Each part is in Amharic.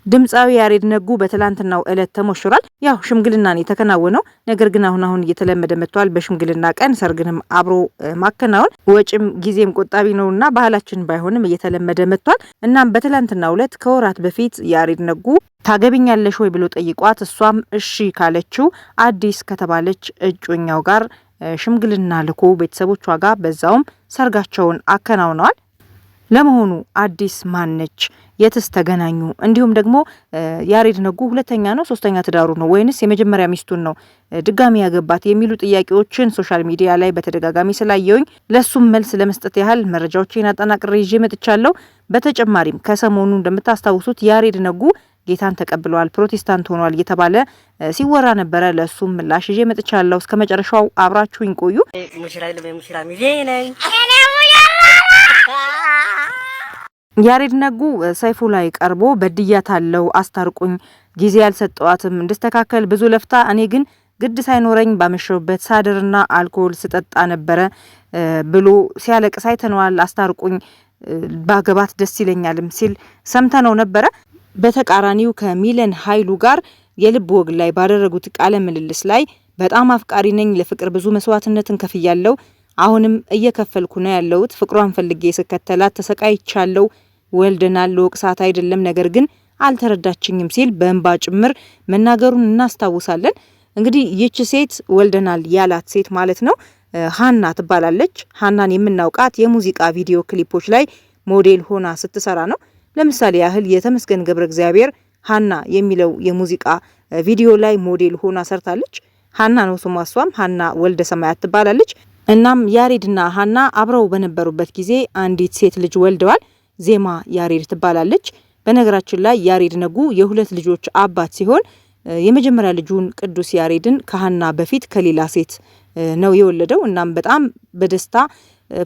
ድምጻዊ ያሬድ ነጉ በትላንትናው ዕለት ተሞሽሯል። ያው ሽምግልናን የተከናወነው ነገር ግን አሁን እየተለመደ መጥቷል። በሽምግልና ቀን ሰርግንም አብሮ ማከናወን ወጪም ጊዜም ቆጣቢ ነውና ባህላችን ባይሆንም እየተለመደ መጥቷል። እናም በትላንትናው ዕለት ከወራት በፊት ያሬድ ነጉ ታገቢኛለሽ ወይ ብሎ ጠይቋት እሷም እሺ ካለችው አዲስ ከተባለች እጮኛው ጋር ሽምግልና ልኮ ቤተሰቦቿ ጋር በዛውም ሰርጋቸውን አከናውነዋል። ለመሆኑ አዲስ ማነች? የትስ ተገናኙ? እንዲሁም ደግሞ ያሬድ ነጉ ሁለተኛ ነው ሶስተኛ ትዳሩ ነው ወይንስ የመጀመሪያ ሚስቱን ነው ድጋሚ ያገባት የሚሉ ጥያቄዎችን ሶሻል ሚዲያ ላይ በተደጋጋሚ ስላየውኝ ለሱም መልስ ለመስጠት ያህል መረጃዎችን አጠናቅሬ ይዤ መጥቻለሁ። በተጨማሪም ከሰሞኑ እንደምታስታውሱት ያሬድ ነጉ ጌታን ተቀብለዋል፣ ፕሮቴስታንት ሆኗል እየተባለ ሲወራ ነበረ። ለሱም ምላሽ ይዤ መጥቻለሁ። እስከ መጨረሻው አብራችሁኝ ቆዩ። ያሬድ ነጉ ሰይፉ ላይ ቀርቦ በድያታለሁ፣ አስታርቁኝ፣ ጊዜ ያልሰጠዋትም እንድስተካከል ብዙ ለፍታ እኔ ግን ግድ ሳይኖረኝ ባመሸውበት ሳድርና አልኮል ስጠጣ ነበረ ብሎ ሲያለቅስ አይተነዋል። አስታርቁኝ፣ ባገባት ደስ ይለኛልም ሲል ሰምተነው ነበረ። በተቃራኒው ከሚለን ኃይሉ ጋር የልብ ወግ ላይ ባደረጉት ቃለ ምልልስ ላይ በጣም አፍቃሪ ነኝ፣ ለፍቅር ብዙ መስዋዕትነትን ከፍያለሁ፣ አሁንም እየከፈልኩ ነው ያለሁት፣ ፍቅሯን ፈልጌ ስከተላት ተሰቃይቻለሁ፣ ወልደናል፣ ለወቅሳት አይደለም ነገር ግን አልተረዳችኝም ሲል በእንባ ጭምር መናገሩን እናስታውሳለን። እንግዲህ ይህች ሴት ወልደናል ያላት ሴት ማለት ነው ሀና ትባላለች። ሀናን የምናውቃት የሙዚቃ ቪዲዮ ክሊፖች ላይ ሞዴል ሆና ስትሰራ ነው። ለምሳሌ ያህል የተመስገን ገብረ እግዚአብሔር ሀና የሚለው የሙዚቃ ቪዲዮ ላይ ሞዴል ሆና ሰርታለች። ሀና ነው ስሟ፣ እሷም ሀና ወልደ ሰማያት ትባላለች። እናም ያሬድና ሀና አብረው በነበሩበት ጊዜ አንዲት ሴት ልጅ ወልደዋል። ዜማ ያሬድ ትባላለች። በነገራችን ላይ ያሬድ ነጉ የሁለት ልጆች አባት ሲሆን የመጀመሪያ ልጁን ቅዱስ ያሬድን ከሀና በፊት ከሌላ ሴት ነው የወለደው። እናም በጣም በደስታ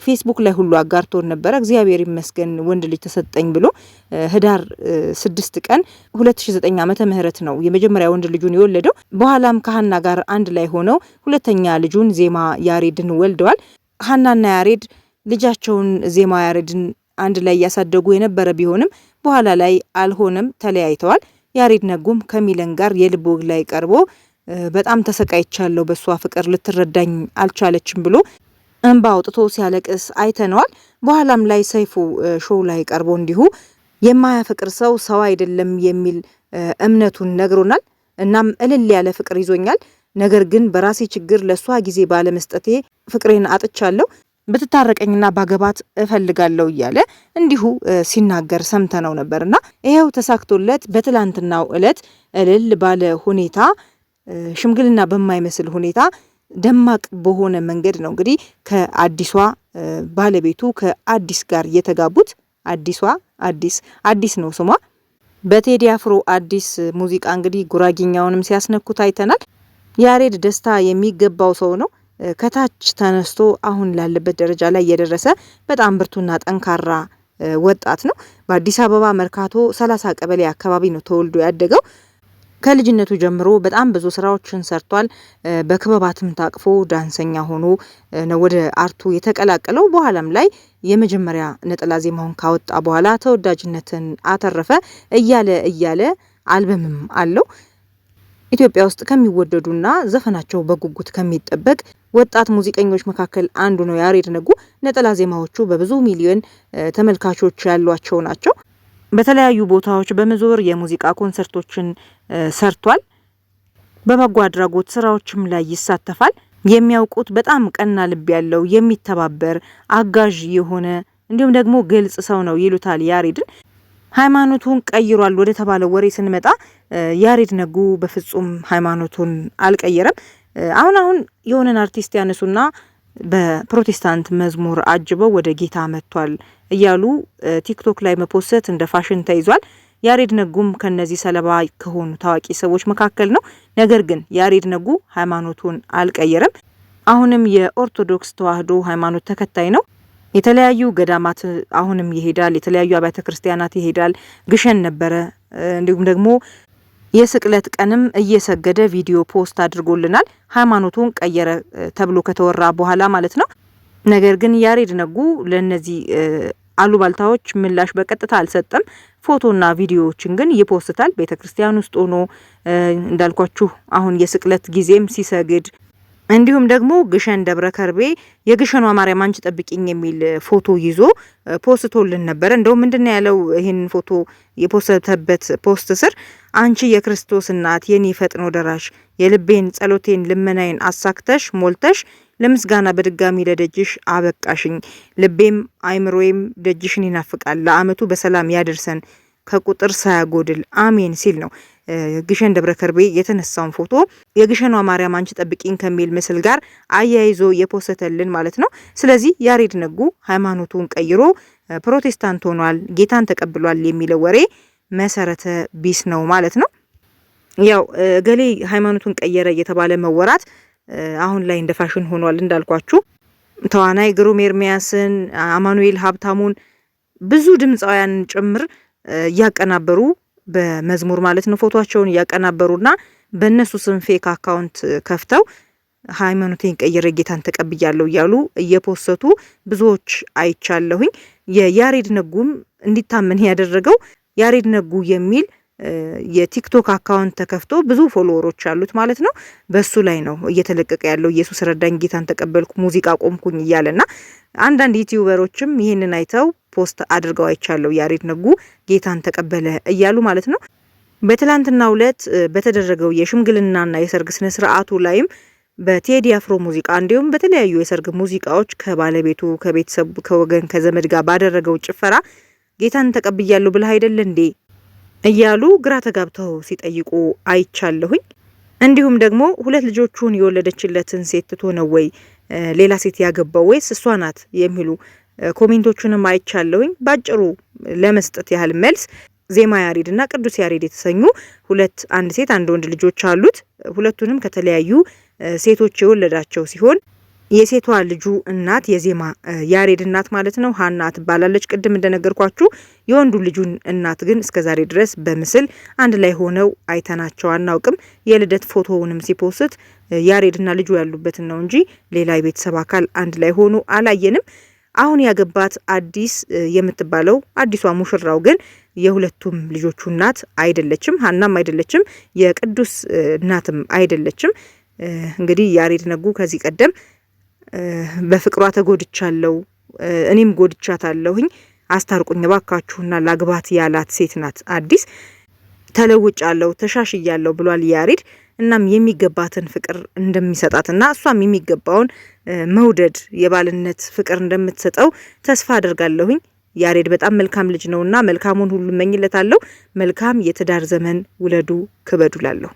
ፌስቡክ ላይ ሁሉ አጋርቶን ነበረ። እግዚአብሔር ይመስገን ወንድ ልጅ ተሰጠኝ ብሎ ህዳር 6 ቀን 2009 ዓመተ ምህረት ነው የመጀመሪያ ወንድ ልጁን የወለደው። በኋላም ከሀና ጋር አንድ ላይ ሆነው ሁለተኛ ልጁን ዜማ ያሬድን ወልደዋል። ሀናና ያሬድ ልጃቸውን ዜማ ያሬድን አንድ ላይ ያሳደጉ የነበረ ቢሆንም በኋላ ላይ አልሆነም፣ ተለያይተዋል። ያሬድ ነጉም ከሚለን ጋር የልብ ወግ ላይ ቀርቦ በጣም ተሰቃይቻለሁ፣ በሷ ፍቅር ልትረዳኝ አልቻለችም ብሎ እንባ አውጥቶ ሲያለቅስ አይተነዋል። በኋላም ላይ ሰይፉ ሾው ላይ ቀርቦ እንዲሁ የማያፈቅር ሰው ሰው አይደለም የሚል እምነቱን ነግሮናል። እናም እልል ያለ ፍቅር ይዞኛል፣ ነገር ግን በራሴ ችግር ለሷ ጊዜ ባለመስጠቴ ፍቅሬን አጥቻለሁ፣ ብትታረቀኝና ባገባት እፈልጋለሁ እያለ እንዲሁ ሲናገር ሰምተነው ነበርና ይሄው ተሳክቶለት በትላንትናው ዕለት እልል ባለ ሁኔታ ሽምግልና በማይመስል ሁኔታ ደማቅ በሆነ መንገድ ነው እንግዲህ ከአዲሷ ባለቤቱ ከአዲስ ጋር የተጋቡት። አዲስ ነው ስሟ። በቴዲ አፍሮ አዲስ ሙዚቃ እንግዲህ ጉራጌኛውንም ሲያስነኩት አይተናል። ያሬድ ደስታ የሚገባው ሰው ነው። ከታች ተነስቶ አሁን ላለበት ደረጃ ላይ የደረሰ በጣም ብርቱና ጠንካራ ወጣት ነው። በአዲስ አበባ መርካቶ 30 ቀበሌ አካባቢ ነው ተወልዶ ያደገው። ከልጅነቱ ጀምሮ በጣም ብዙ ስራዎችን ሰርቷል። በክበባትም ታቅፎ ዳንሰኛ ሆኖ ነው ወደ አርቱ የተቀላቀለው። በኋላም ላይ የመጀመሪያ ነጠላ ዜማውን ካወጣ በኋላ ተወዳጅነትን አተረፈ። እያለ አልበምም አለው። ኢትዮጵያ ውስጥ ከሚወደዱና ዘፈናቸው በጉጉት ከሚጠበቅ ወጣት ሙዚቀኞች መካከል አንዱ ነው ያሬድ ነጉ። ነጠላ ዜማዎቹ በብዙ ሚሊዮን ተመልካቾች ያሏቸው ናቸው። በተለያዩ ቦታዎች በመዞር የሙዚቃ ኮንሰርቶችን ሰርቷል። በበጎ አድራጎት ስራዎችም ላይ ይሳተፋል። የሚያውቁት በጣም ቀና ልብ ያለው የሚተባበር አጋዥ የሆነ እንዲሁም ደግሞ ግልጽ ሰው ነው ይሉታል ያሬድን። ሃይማኖቱን ቀይሯል ወደ ተባለው ወሬ ስንመጣ ያሬድ ነጉ በፍጹም ሃይማኖቱን አልቀየረም። አሁን የሆነን አርቲስት ያነሱና በፕሮቴስታንት መዝሙር አጅበው ወደ ጌታ መጥቷል እያሉ ቲክቶክ ላይ መፖሰት እንደ ፋሽን ተይዟል። ያሬድ ነጉም ከነዚህ ሰለባ ከሆኑ ታዋቂ ሰዎች መካከል ነው። ነገር ግን ያሬድ ነጉ ሃይማኖቱን አልቀየረም። አሁንም የኦርቶዶክስ ተዋህዶ ሃይማኖት ተከታይ ነው። የተለያዩ ገዳማት አሁንም ይሄዳል። የተለያዩ አብያተ ክርስቲያናት ይሄዳል። ግሸን ነበረ። እንዲሁም ደግሞ የስቅለት ቀንም እየሰገደ ቪዲዮ ፖስት አድርጎልናል። ሃይማኖቱን ቀየረ ተብሎ ከተወራ በኋላ ማለት ነው። ነገር ግን ያሬድ ነጉ ለነዚህ አሉባልታዎች ምላሽ በቀጥታ አልሰጠም። ፎቶና ቪዲዮዎችን ግን ይፖስታል። ቤተክርስቲያን ውስጥ ሆኖ እንዳልኳችሁ አሁን የስቅለት ጊዜም ሲሰግድ እንዲሁም ደግሞ ግሸን ደብረ ከርቤ የግሸኗ ማርያም አንቺ ጠብቂኝ የሚል ፎቶ ይዞ ፖስቶልን ነበር። እንደው ምንድነው ያለው? ይህን ፎቶ የፖስተበት ፖስት ስር አንቺ የክርስቶስ እናት የኔ ፈጥኖ ደራሽ የልቤን ጸሎቴን ልመናዬን አሳክተሽ ሞልተሽ ለምስጋና በድጋሚ ለደጅሽ አበቃሽኝ፣ ልቤም አይምሮዬም ደጅሽን ይናፍቃል፣ ለአመቱ በሰላም ያደርሰን ከቁጥር ሳያጎድል አሜን ሲል ነው ግሸን ደብረ ከርቤ የተነሳውን ፎቶ የግሸኗ ማርያም አንቺ ጠብቂኝ ከሚል ምስል ጋር አያይዞ የፖስተልን ማለት ነው። ስለዚህ ያሬድ ነጉ ሃይማኖቱን ቀይሮ ፕሮቴስታንት ሆኗል፣ ጌታን ተቀብሏል የሚለው ወሬ መሰረተ ቢስ ነው ማለት ነው። ያው ገሌ ሃይማኖቱን ቀየረ እየተባለ መወራት አሁን ላይ እንደ ፋሽን ሆኗል። እንዳልኳችሁ ተዋናይ ግሩም ኤርሚያስን፣ አማኑኤል ሀብታሙን ብዙ ድምፃውያን ጭምር እያቀናበሩ በመዝሙር ማለት ነው ፎቶቸውን እያቀናበሩና በእነሱ ስም ፌክ አካውንት ከፍተው ሃይማኖቴን ቀይሬ ጌታን ተቀብያለሁ እያሉ እየፖሰቱ ብዙዎች አይቻለሁኝ። የያሬድ ነጉም እንዲታመን ያደረገው ያሬድ ነጉ የሚል የቲክቶክ አካውንት ተከፍቶ ብዙ ፎሎወሮች አሉት ማለት ነው። በሱ ላይ ነው እየተለቀቀ ያለው ኢየሱስ ረዳኝ፣ ጌታን ተቀበልኩ፣ ሙዚቃ ቆምኩኝ እያለና አንዳንድ ዩቲዩበሮችም ይህንን አይተው ፖስት አድርገው አይቻለሁ። ያሬድ ነጉ ጌታን ተቀበለ እያሉ ማለት ነው። በትላንትናው ዕለት በተደረገው የሽምግልናና የሰርግ ስነ ስርዓቱ ላይም በቴዲ አፍሮ ሙዚቃ እንዲሁም በተለያዩ የሰርግ ሙዚቃዎች ከባለቤቱ ከቤተሰቡ ከወገን ከዘመድ ጋር ባደረገው ጭፈራ ጌታን ተቀብያለሁ ብለህ አይደል እንዴ እያሉ ግራ ተጋብተው ሲጠይቁ አይቻለሁኝ። እንዲሁም ደግሞ ሁለት ልጆቹን የወለደችለትን ሴት ትቶ ነው ወይ ሌላ ሴት ያገባው ወይስ እሷ ናት የሚሉ ኮሜንቶቹንም አይቻለሁኝ። ባጭሩ ለመስጠት ያህል መልስ ዜማ ያሬድ እና ቅዱስ ያሬድ የተሰኙ አንድ ሴት አንድ ወንድ ልጆች አሉት። ሁለቱንም ከተለያዩ ሴቶች የወለዳቸው ሲሆን የሴቷ ልጁ እናት የዜማ ያሬድ እናት ማለት ነው ሀና ትባላለች። ቅድም እንደነገርኳችሁ የወንዱ ልጁን እናት ግን እስከዛሬ ድረስ በምስል አንድ ላይ ሆነው አይተናቸው አናውቅም። የልደት ፎቶውንም ሲፖስት ያሬድና ልጁ ያሉበትን ነው እንጂ ሌላ የቤተሰብ አካል አንድ ላይ ሆኖ አላየንም። አሁን ያገባት አዲስ የምትባለው አዲሷ ሙሽራው ግን የሁለቱም ልጆቹ እናት አይደለችም፣ ሀናም አይደለችም፣ የቅዱስ እናትም አይደለችም። እንግዲህ ያሬድ ነጉ ከዚህ ቀደም በፍቅሯ ተጎድቻለሁ፣ እኔም ጎድቻታለሁኝ፣ አስታርቁኝ ባካችሁና ላግባት ያላት ሴት ናት አዲስ። ተለውጫለሁ፣ ተሻሽያለሁ ብሏል ያሬድ። እናም የሚገባትን ፍቅር እንደሚሰጣትና እሷም የሚገባውን መውደድ የባልነት ፍቅር እንደምትሰጠው ተስፋ አደርጋለሁኝ። ያሬድ በጣም መልካም ልጅ ነውና መልካሙን ሁሉ እመኝለታለሁ። መልካም የትዳር ዘመን ውለዱ ክበዱ ላለሁ